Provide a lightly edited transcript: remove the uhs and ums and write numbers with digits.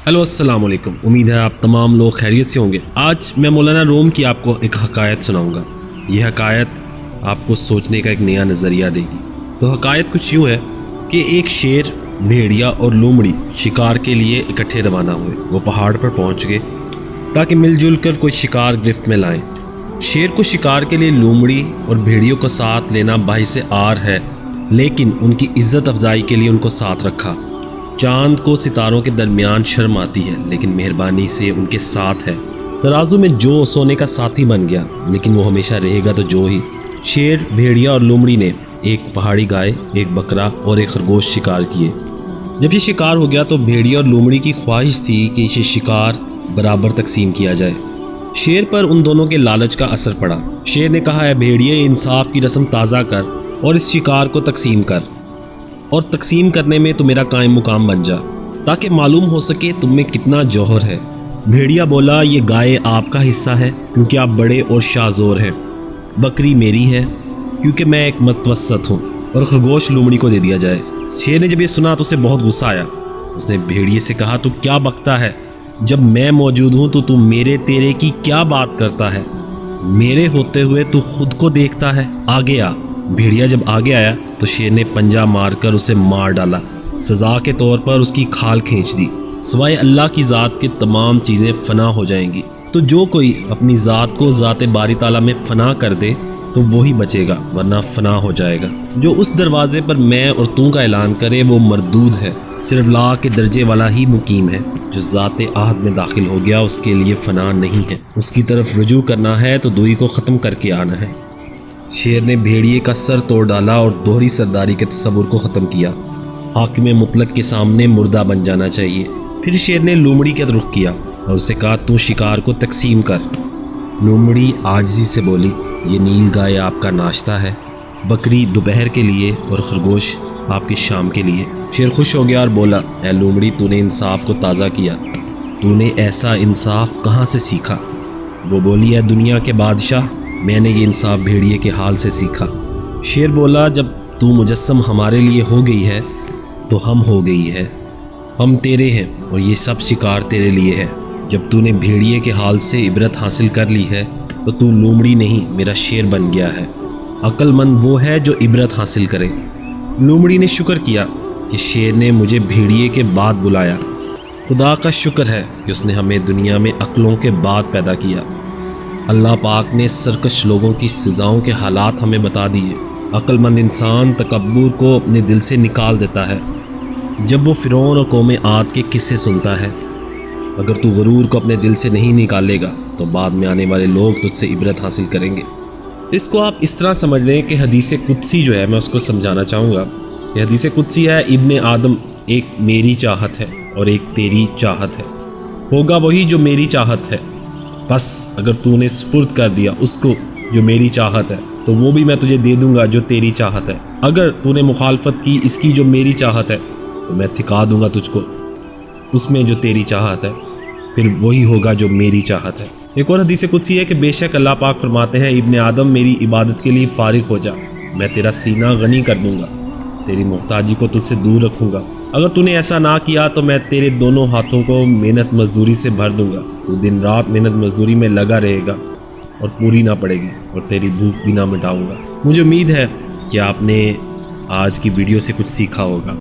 Hello अस्सलाम वालेकुम। उम्मीद है आप तमाम लोग खैरियत से होंगे। आज मैं मौलाना रूम की आपको एक हकायत सुनाऊंगा। यह हकायत आपको सोचने का एक नया नज़रिया देगी। तो हकायत कुछ यूँ है कि एक शेर, भेड़िया और लोमड़ी शिकार के लिए इकट्ठे रवाना हुए। वो पहाड़ पर पहुँच गए ताकि मिलजुल कर कोई शिकार गिरफ्त में लाएं। शेर को शिकार के लिए लोमड़ी और भेड़ियों को साथ लेना बाहिसे आर है, लेकिन उनकी इज्जत अफजाई के लिए उनको साथ रखा। चांद को सितारों के दरमियान शर्म आती है, लेकिन मेहरबानी से उनके साथ है। तराजू में जो सोने का साथी बन गया, लेकिन वो हमेशा रहेगा तो जो ही। शेर, भेड़िया और लोमड़ी ने एक पहाड़ी गाय, एक बकरा और एक खरगोश शिकार किए। जब ये शिकार हो गया तो भेड़िया और लोमड़ी की ख्वाहिश थी कि इसे शिकार बराबर तकसीम किया जाए। शेर पर उन दोनों के लालच का असर पड़ा। शेर ने कहा है, भेड़िए इंसाफ की रस्म ताज़ा कर और इस शिकार को तकसीम कर, और तकसीम करने में तो मेरा कायम मुकाम बन जा, ताकि मालूम हो सके तुम में कितना जौहर है। भेड़िया बोला, ये गाय आपका हिस्सा है क्योंकि आप बड़े और शाहजोर हैं। बकरी मेरी है क्योंकि मैं एक मतवसत हूँ, और खरगोश लोमड़ी को दे दिया जाए। शेर ने जब ये सुना तो उसे बहुत गुस्सा आया। उसने भेड़िए से कहा, तू क्या बकता है? जब मैं मौजूद हूँ तो तू मेरे तेरे की क्या बात करता है? मेरे होते हुए तू खुद को देखता है? आगे आ। भेड़िया जब आगे आया तो शेर ने पंजा मारकर उसे मार डाला। सज़ा के तौर पर उसकी खाल खींच दी। सिवाय अल्लाह की ज़ात के तमाम चीज़ें फ़ना हो जाएंगी। तो जो कोई अपनी ज़ात को ज़ात बारी ताला में फ़ना कर दे तो वही बचेगा, वरना फ़ना हो जाएगा। जो उस दरवाज़े पर मैं और तू का ऐलान करे वो मरदूद है। सिर्फ ला के दर्जे वाला ही मुकीम है। जो ज़ात आहद में दाखिल हो गया उसके लिए फ़ना नहीं है। उसकी तरफ रुजू करना है तो दुई को ख़त्म करके आना है। शेर ने भेड़िए का सर तोड़ डाला और दोहरी सरदारी के तस्वुर को ख़त्म किया। हाकिम मुतलक के सामने मुर्दा बन जाना चाहिए। फिर शेर ने लोमड़ी की रुख किया और उससे कहा, तू शिकार को तकसीम कर। लोमड़ी आजिज़ी से बोली, ये नील गाय आपका नाश्ता है, बकरी दोपहर के लिए और खरगोश आपकी शाम के लिए। शेर खुश हो गया और बोला, ऐ लोमड़ी, तूने इंसाफ को ताज़ा किया। तूने ऐसा इंसाफ कहाँ से सीखा? वो बोली, है दुनिया के बादशाह, मैंने ये इंसाफ भेड़िए के हाल से सीखा। शेर बोला, जब तू मुजस्सम हमारे लिए हो गई है तो हम हो गई है। हम तेरे हैं और ये सब शिकार तेरे लिए है। जब तूने भेड़िए के हाल से इबरत हासिल कर ली है तो तू लोमड़ी नहीं, मेरा शेर बन गया है। अक्लमंद वो है जो इबरत हासिल करे। लोमड़ी ने शुक्र किया कि शेर ने मुझे भेड़िए के बाद बुलाया। खुदा का शुक्र है कि उसने हमें दुनिया में अक्लों के बाद पैदा किया। अल्लाह पाक ने सरकश लोगों की सज़ाओं के हालात हमें बता दिए। अक्लमंद इंसान तकब्बुर को अपने दिल से निकाल देता है जब वो फ़िरौन और कौम आद के किस्से सुनता है। अगर तू गरूर को अपने दिल से नहीं निकालेगा तो बाद में आने वाले लोग तुझसे इबरत हासिल करेंगे। इसको आप इस तरह समझ लें कि हदीस कुदसी जो है, मैं उसको समझाना चाहूँगा। यह हदीस कुदसी है, इब्ने आदम, एक मेरी चाहत है और एक तेरी चाहत है। होगा वही जो मेरी चाहत है, बस अगर तूने सुपुर्द कर दिया उसको जो मेरी चाहत है तो वो भी मैं तुझे दे दूंगा जो तेरी चाहत है। अगर तूने मुखालफत की इसकी जो मेरी चाहत है तो मैं थिका दूंगा तुझको उसमें जो तेरी चाहत है, फिर वही होगा जो मेरी चाहत है। एक और हदीस कुदसी है कि बेशक अल्लाह पाक फरमाते हैं, इब्ने आदम, मेरी इबादत के लिए फारिग हो जा, मैं तेरा सीना गनी कर दूंगा, तेरी मोहताजी को तुझसे दूर रखूँगा। अगर तूने ऐसा ना किया तो मैं तेरे दोनों हाथों को मेहनत मजदूरी से भर दूंगा। तू दिन रात मेहनत मजदूरी में लगा रहेगा और पूरी ना पड़ेगी, और तेरी भूख भी ना मिटाऊंगा। मुझे उम्मीद है कि आपने आज की वीडियो से कुछ सीखा होगा।